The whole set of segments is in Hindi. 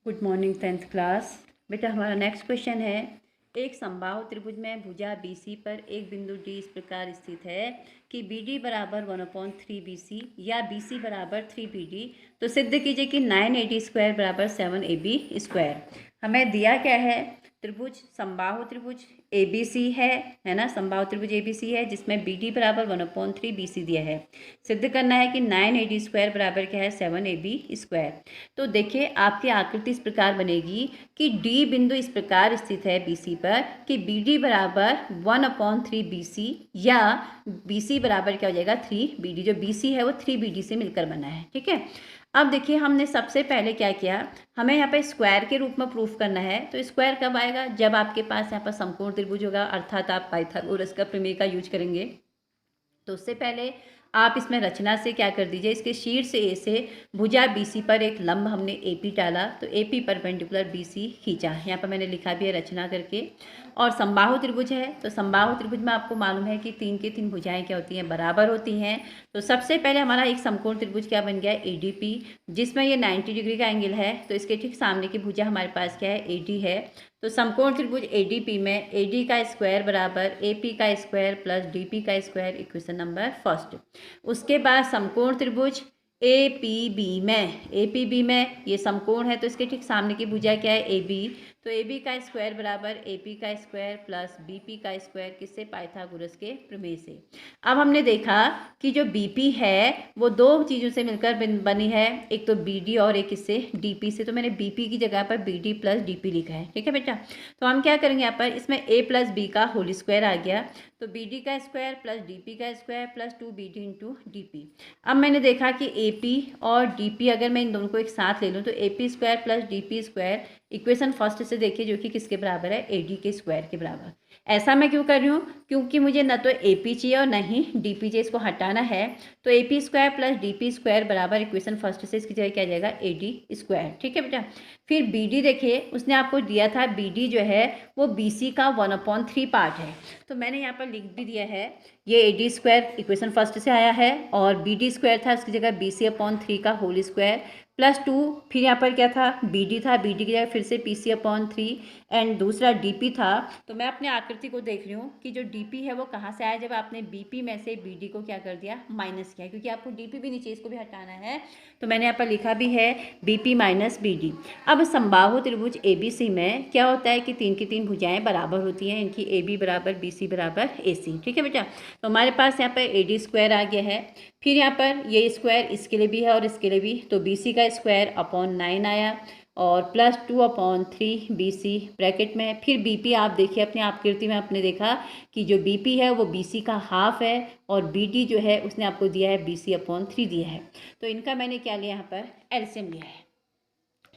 Good morning 10th class. बेटा हमारा नेक्स्ट क्वेश्चन है, एक समबाहु त्रिभुज में भुजा BC पर एक बिंदु D इस प्रकार स्थित है कि BD बराबर 1/3 BC या BC बराबर 3 BD। तो सिद्ध कीजिए कि 9AD स्क्वायर बराबर 7AB स्क्वायर। हमें दिया क्या है, त्रिभुज समबाहु त्रिभुज ABC है ना, समबाहु त्रिभुज ABC है जिसमें BD बराबर 1/3 BC दिया है। सिद्ध करना है कि 9AD स्क्वायर बराबर क्या है, 7AB स्क्वायर। तो देखिए आपकी आकृति इस प्रकार बनेगी कि D बिंदु इस प्रकार स्थित है BC पर कि BD बराबर 1/3 BC या BC बराबर क्या हो जाएगा 3 BD। जो BC है वो 3 BD से मिलकर बना है। ठीक है, अब देखिए हमने सबसे पहले क्या किया, हमें यहाँ पे स्क्वायर के रूप में प्रूफ करना है। तो स्क्वायर कब आएगा, जब आपके पास यहाँ पर समकोण त्रिभुज होगा, अर्थात आप पाइथागोरस का प्रमेय का यूज करेंगे। तो उससे पहले आप इसमें रचना से क्या कर दीजिए, इसके शीर्ष ए से भुजा BC पर एक लंब हमने AP डाला, तो AP परपेंडिकुलर BC खींचा। यहाँ पर मैंने लिखा भी है रचना करके। और समबाहु त्रिभुज है, तो समबाहु त्रिभुज में आपको मालूम है कि 3 की 3 भुजाएं क्या होती हैं, बराबर होती हैं। तो सबसे पहले हमारा एक समकोण त्रिभुज क्या बन गया, ADP, जिसमें ये 90 डिग्री का एंगल है। तो इसके ठीक सामने की भुजा हमारे पास क्या है, AD है। तो समकोण त्रिभुज ADP में AD का स्क्वायर बराबर AP का स्क्वायर प्लस DP का स्क्वायर, इक्वेशन नंबर फर्स्ट। उसके बाद समकोण त्रिभुज APB में ये समकोण है, तो इसके ठीक सामने की भुजा क्या है, AB। तो AB का स्क्वायर बराबर AP का स्क्वायर प्लस BP का स्क्वायर, किससे, पाइथागोरस के प्रमेय से। अब हमने देखा कि जो BP है वो दो चीज़ों से मिलकर बनी है, एक तो BD और एक इससे DP से। तो मैंने BP की जगह पर BD प्लस DP लिखा है। ठीक है बेटा, तो हम क्या करेंगे, यहाँ पर इसमें A प्लस B का होल स्क्वायर आ गया। तो BD का स्क्वायर प्लस DP का square plus 2BD into DP। अब मैंने देखा कि AP और DP अगर मैं इन दोनों को एक साथ ले लूँ तो AP square plus DP square, equation first से देखिए जो कि किसके बराबर है, AD के स्क्वायर के बराबर। ऐसा मैं क्यों कर रही हूँ, क्योंकि मुझे न तो AP चाहिए और न ही DP चाहिए, इसको हटाना है। तो AP square plus DP square बराबर, इक्वेशन फर्स्ट से इसकी जगह क्या जाएगा, AD स्क्वायर। ठीक है बेटा, फिर BD देखिए, उसने आपको दिया था BD जो है वो BC का 1/3 पार्ट है। तो मैंने यहाँ पर लिख भी दिया है, ये AD स्क्वायर इक्वेशन फर्स्ट से आया है और BD स्क्वायर था, उसकी जगह BC/3 का होल स्क्वायर प्लस 2। फिर यहाँ पर क्या था, BD था, BD की जगह फिर से PC/3 एंड दूसरा DP था। तो मैं अपने आकृति को देख रही हूँ कि जो DP है वो कहाँ से आया, जब आपने BP में से BD को क्या कर दिया, माइनस किया, क्योंकि आपको DP भी नीचे, इसको भी हटाना है। तो मैंने यहाँ पर लिखा भी है BP माइनस BD। अब समबाहु त्रिभुज ABC में क्या होता है कि 3 की 3 भुजाएं बराबर होती हैं, इनकी AB बराबर BC बराबर AC। ठीक है बेटा, तो हमारे पास यहाँ पर AD स्क्वायर आ गया है। फिर यहाँ पर ये स्क्वायर इसके लिए भी है और इसके लिए भी, तो BC का स्क्वायर अपॉन 9 आया और प्लस 2/3 BC ब्रैकेट में। फिर BP आप देखिए अपनी आकृति में, आपने देखा कि जो BP है वो BC का हाफ है और BD जो है उसने आपको दिया है BC/3 दिया है। तो इनका मैंने क्या लिया, यहाँ पर एलसीएम लिया है।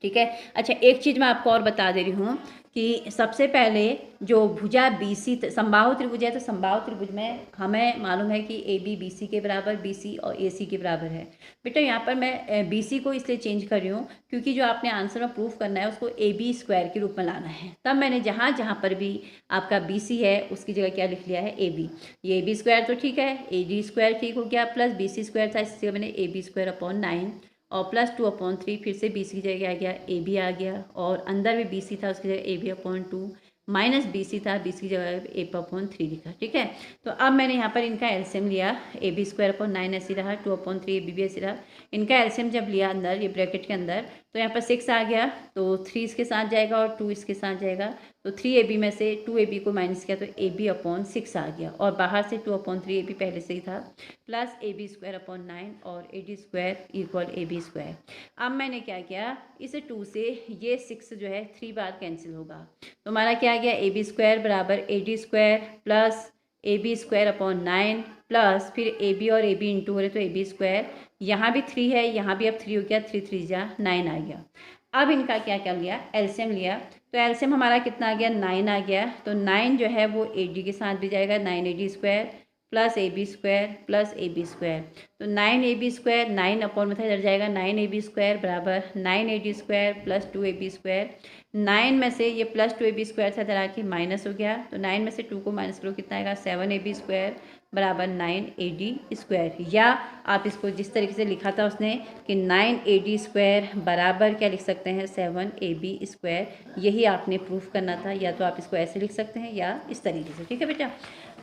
ठीक है, अच्छा एक चीज़ मैं आपको और बता दे रही हूँ कि सबसे पहले जो भुजा BC समबाहु त्रिभुज है, तो समबाहु त्रिभुज में हमें मालूम है कि AB BC के बराबर, BC और AC के बराबर है। बेटा यहाँ पर मैं BC को इसलिए चेंज कर रही हूँ क्योंकि जो आपने आंसर में प्रूफ करना है उसको AB स्क्वायर के रूप में लाना है। तब मैंने जहाँ जहाँ पर भी आपका BC है उसकी जगह क्या लिख लिया है, AB। ये AB स्क्वायर तो ठीक है, AD स्क्वायर ठीक हो गया, प्लस BC स्क्वायर था, इससे मैंने AB स्क्वायर अपॉन 9 और प्लस 2/3, फिर से BC की जगह आ गया AB आ गया, और अंदर भी BC था उसकी जगह AB/2 माइनस BC था, BC की जगह AB/3 लिखा। ठीक है, तो अब मैंने यहाँ पर इनका एलसीएम लिया, AB स्क्वायर अपॉन 9 ऐसी रहा, 2/3 AB भी ऐसी रहा। इनका एलसीएम जब लिया अंदर ये ब्रैकेट के अंदर, तो यहाँ पर 6 आ गया, तो 3 इसके साथ जाएगा और 2 इसके साथ जाएगा। तो 3AB में से 2AB को माइनस किया तो AB/6 आ गया, और बाहर से 2/3 AB पहले से ही था, प्लस AB स्क्वायर अपॉन 9 और AD square equal AB square. अब मैंने क्या किया, इस 2 से ये 6 जो है 3 बार कैंसिल होगा, तो हमारा क्या आ गया, AB स्क्वायर बराबर AD square plus AB square upon 9 plus फिर AB और AB इंटू हो रहे तो AB स्क्वायर, यहाँ भी 3 है, यहाँ भी अब 3 हो गया, 3 3 जा 9 आ गया। अब इनका क्या क्या लिया, एलसीएम लिया, तो एलसीएम हमारा कितना आ गया, 9 आ गया। तो 9 जो है वो AD के साथ भी जाएगा, 9AD square plus AB square plus AB square. तो 9AB स्क्वायर 9 अपॉन में था, इधर जाएगा 9AB स्क्वायर बराबर 9AD square plus 2AB square. 9 में से ये प्लस 2AB स्क्वायर था, इधर आके माइनस हो गया, तो 9 में से 2 को माइनस करो कितना आएगा, 7AB स्क्वायर बराबर 9AD²। या आप इसको जिस तरीके से लिखा था उसने कि 9AD² बराबर क्या लिख सकते हैं 7AB²। यही आपने प्रूफ करना था। या तो आप इसको ऐसे लिख सकते हैं या इस तरीके से। ठीक है बेटा।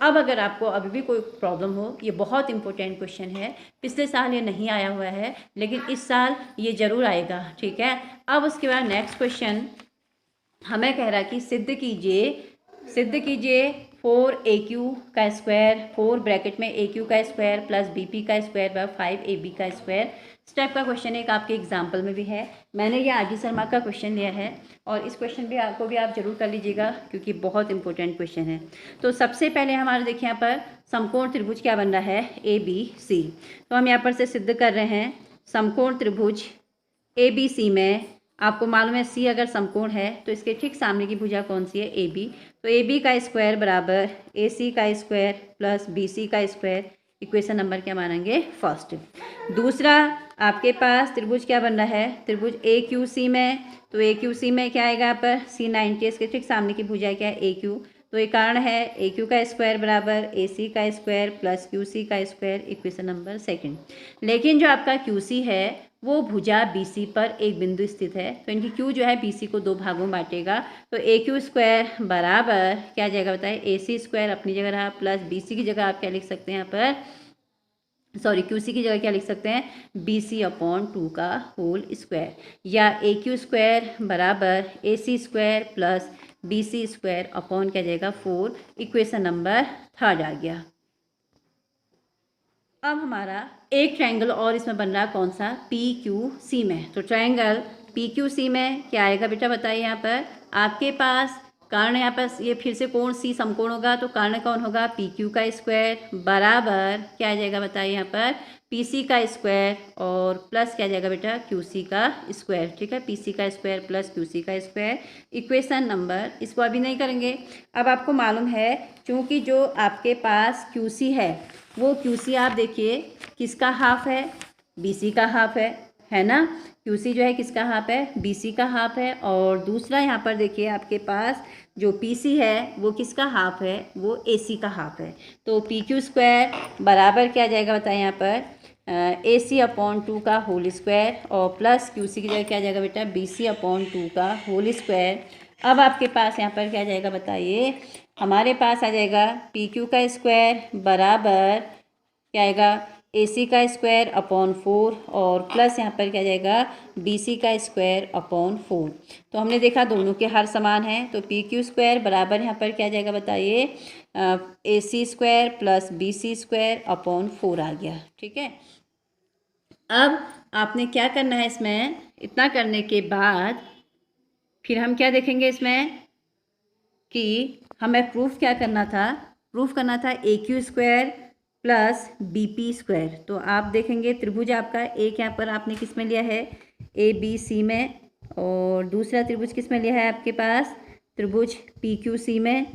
अब अगर आपको अभी भी कोई प्रॉब्लम हो, ये बहुत इंपॉर्टेंट क्वेश्चन है, पिछले साल ये नहीं आया हुआ है लेकिन इस साल ये ज़रूर आएगा। ठीक है। अब उसके बाद नेक्स्ट क्वेश्चन हमें कह रहा है कि सिद्ध कीजिए 4AQ², 4 ब्रैकेट में AQ² plus BP² by 5AB²। Step का क्वेश्चन एक आपके एग्जाम्पल में भी है। मैंने ये आरडी शर्मा का क्वेश्चन लिया है और इस क्वेश्चन भी आपको भी आप जरूर कर लीजिएगा क्योंकि बहुत इंपॉर्टेंट क्वेश्चन है। तो सबसे पहले हमारे देखिए यहाँ पर समकोण त्रिभुज क्या बन रहा है ABC। तो हम यहाँ पर से सिद्ध कर रहे हैं समकोण त्रिभुज ABC में आपको मालूम है C अगर समकोण है तो इसके ठीक सामने की भुजा कौन सी है AB। तो AB² बराबर AC² plus BC² equation number क्या मानेंगे फर्स्ट। दूसरा आपके पास त्रिभुज क्या बन रहा है त्रिभुज AQC में। तो AQC में क्या आएगा यहाँ पर C90 इसके ठीक सामने की भुजा क्या है AQ। तो ये कारण है AQ² बराबर AC² plus QC² equation number second. लेकिन जो आपका QC है वो भुजा BC पर एक बिंदु स्थित है तो इनकी Q जो है BC को दो भागों में बांटेगा। तो AQ² बराबर क्या जाएगा बताइए AC² अपनी जगह रहा प्लस BC की जगह आप क्या लिख सकते हैं यहाँ पर QC की जगह क्या लिख सकते हैं BC/2 का होल स्क्वायर। या AQ² बराबर AC² प्लस BC² अपॉन क्या जाएगा 4 इक्वेशन नंबर थर्ड आ गया। अब हमारा एक ट्रायंगल और इसमें बन रहा है कौन सा PQC में। तो ट्रायंगल PQC में क्या आएगा बेटा बताइए। यहाँ पर आपके पास कर्ण यहाँ पर ये फिर से कोण C समकोण होगा तो कर्ण कौन होगा PQ² बराबर क्या आ जाएगा बताइए यहाँ पर PC² और प्लस क्या जाएगा बेटा QC²। ठीक है PC² plus QC² equation number इसको अभी नहीं करेंगे। अब आपको मालूम है क्योंकि जो आपके पास QC है वो QC आप देखिए किसका हाफ है BC का हाफ है ना। QC जो है किसका हाफ है BC का हाफ है। और दूसरा यहाँ पर देखिए आपके पास जो PC है वो किसका हाफ है वो AC का हाफ है। तो PQ² बराबर क्या जाएगा बताएं यहाँ पर AC/2 का होल स्क्वायर और प्लस QC की जगह क्या जाएगा बेटा BC/2 का होल स्क्वायर। अब आपके पास यहाँ पर क्या जाएगा बताइए हमारे पास आ जाएगा PQ² बराबर क्या आएगा AC² 4 और प्लस यहाँ पर क्या जाएगा BC² 4। तो हमने देखा दोनों के हर समान है तो PQ² बराबर यहाँ पर क्या जाएगा बताइए AC² प्लस BC² 4 आ गया। ठीक है। अब आपने क्या करना है इसमें इतना करने के बाद फिर हम क्या देखेंगे इसमें कि हमें प्रूफ क्या करना था AQ² प्लस BP²। तो आप देखेंगे त्रिभुज आपका एक यहाँ पर आपने किस में लिया है ABC में और दूसरा त्रिभुज किस में लिया है आपके पास त्रिभुज PQC में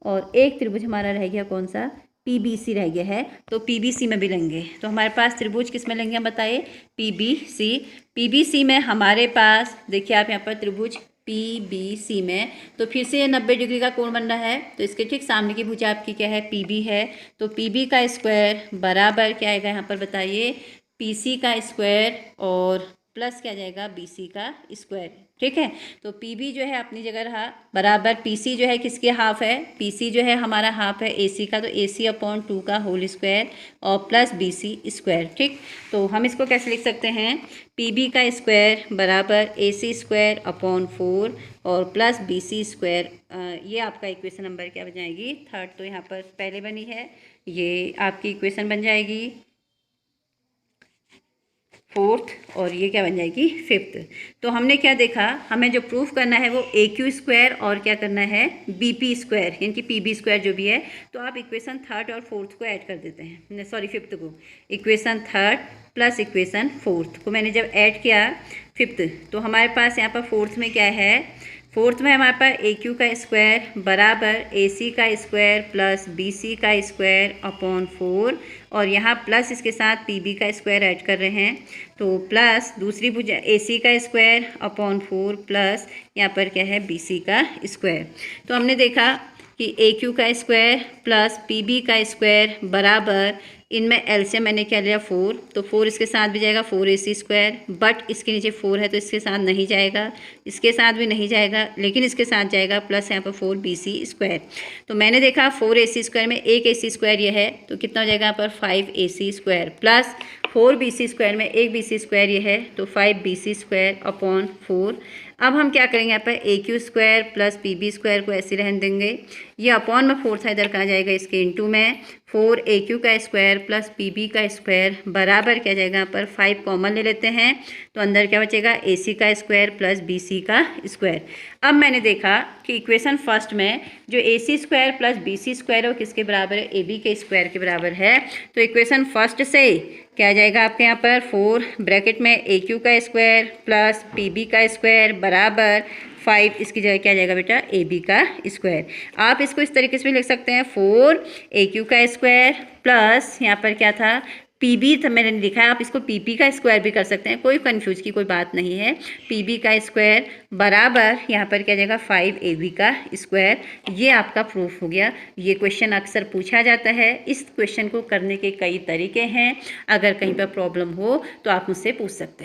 और एक त्रिभुज हमारा रह गया कौन सा PBC रह गया है। तो PBC में भी लेंगे तो हमारे पास त्रिभुज किस में लेंगे हम बताइए PBC में हमारे पास देखिए आप यहाँ पर त्रिभुज PBC में तो फिर से ये 90 डिग्री का कोण बन रहा है तो इसके ठीक सामने की भुजा आपकी क्या है PB है। तो PB² बराबर क्या आएगा यहाँ पर बताइए PC² और प्लस क्या जाएगा BC²। ठीक है। तो PB जो है अपनी जगह रहा बराबर PC जो है किसके हाफ है PC जो है हमारा हाफ है AC का तो AC/2 का होल स्क्वायर और प्लस BC²। ठीक। तो हम इसको कैसे लिख सकते हैं PB² बराबर AC² 4 और प्लस BC²। ये आपका इक्वेशन नंबर क्या बन जाएगी थर्ड। तो यहाँ पर पहले बनी है ये आपकी इक्वेशन बन जाएगी फोर्थ और ये क्या बन जाएगी फिफ्थ। तो हमने क्या देखा हमें जो प्रूफ करना है वो AQ² और क्या करना है BP² यानी कि PB² जो भी है। तो आप इक्वेशन थर्ड और फोर्थ को ऐड कर देते हैं फिफ्थ को equation third plus equation fourth को मैंने जब ऐड किया फिफ्थ तो हमारे पास यहाँ पर फोर्थ में क्या है फोर्थ में हमारे पास AQ² बराबर AC² प्लस BC² 4 और यहाँ प्लस इसके साथ PB² ऐड कर रहे हैं तो प्लस दूसरी भुजा AC² 4 प्लस यहाँ पर क्या है BC²। तो हमने देखा कि ए क्यू का स्क्वायर प्लस पी बी का स्क्वायर बराबर, इनमें एलसीएम मैंने क्या लिया 4, तो 4 इसके साथ भी जाएगा 4ac स्क्वायर, बट इसके नीचे 4 है तो इसके साथ नहीं जाएगा, इसके साथ भी नहीं जाएगा, लेकिन इसके साथ जाएगा प्लस यहाँ पर 4bc स्क्वायर। तो मैंने देखा 4ac स्क्वायर में एक ac स्क्वायर ये है तो कितना हो जाएगा यहाँ पर 5ac square plus 4bc square में एक bc स्क्वायर ये है तो 5bc स्क्वायर अपॉन 4। अब हम क्या करेंगे यहाँ पर a q square plus p b square को ऐसे रहने देंगे, ये अपॉन में 4 था इधर कहाँ जाएगा इसके इंटू में 4ac का स्क्वायर प्लस पी का स्क्वायर बराबर क्या जाएगा यहाँ पर 5 कॉमन ले लेते हैं तो अंदर क्या बचेगा ac का स्क्वायर प्लस bc का स्क्वायर। अब मैंने देखा कि इक्वेशन फर्स्ट में जो ac square plus bc square है वो किसके बराबर है, ab के स्क्वायर के बराबर है। तो इक्वेशन फर्स्ट से क्या जाएगा आपके यहाँ पर 4 ब्रैकेट में ए क्यू का स्क्वायर प्लस पी बी का स्क्वायर बराबर 5, इसकी जगह क्या जाएगा बेटा ए बी का स्क्वायर। आप इसको इस तरीके से भी लिख सकते हैं 4 ए क्यू का स्क्वायर प्लस यहाँ पर क्या था पी बी था मैंने लिखा है, आप इसको पी पी का स्क्वायर भी कर सकते हैं, कोई कन्फ्यूज की कोई बात नहीं है। पी बी का स्क्वायर बराबर यहाँ पर क्या जाएगा 5ab का स्क्वायर। ये आपका प्रूफ हो गया। ये क्वेश्चन अक्सर पूछा जाता है, इस क्वेश्चन को करने के कई तरीके हैं, अगर कहीं पर प्रॉब्लम हो तो आप मुझसे पूछ सकते हैं।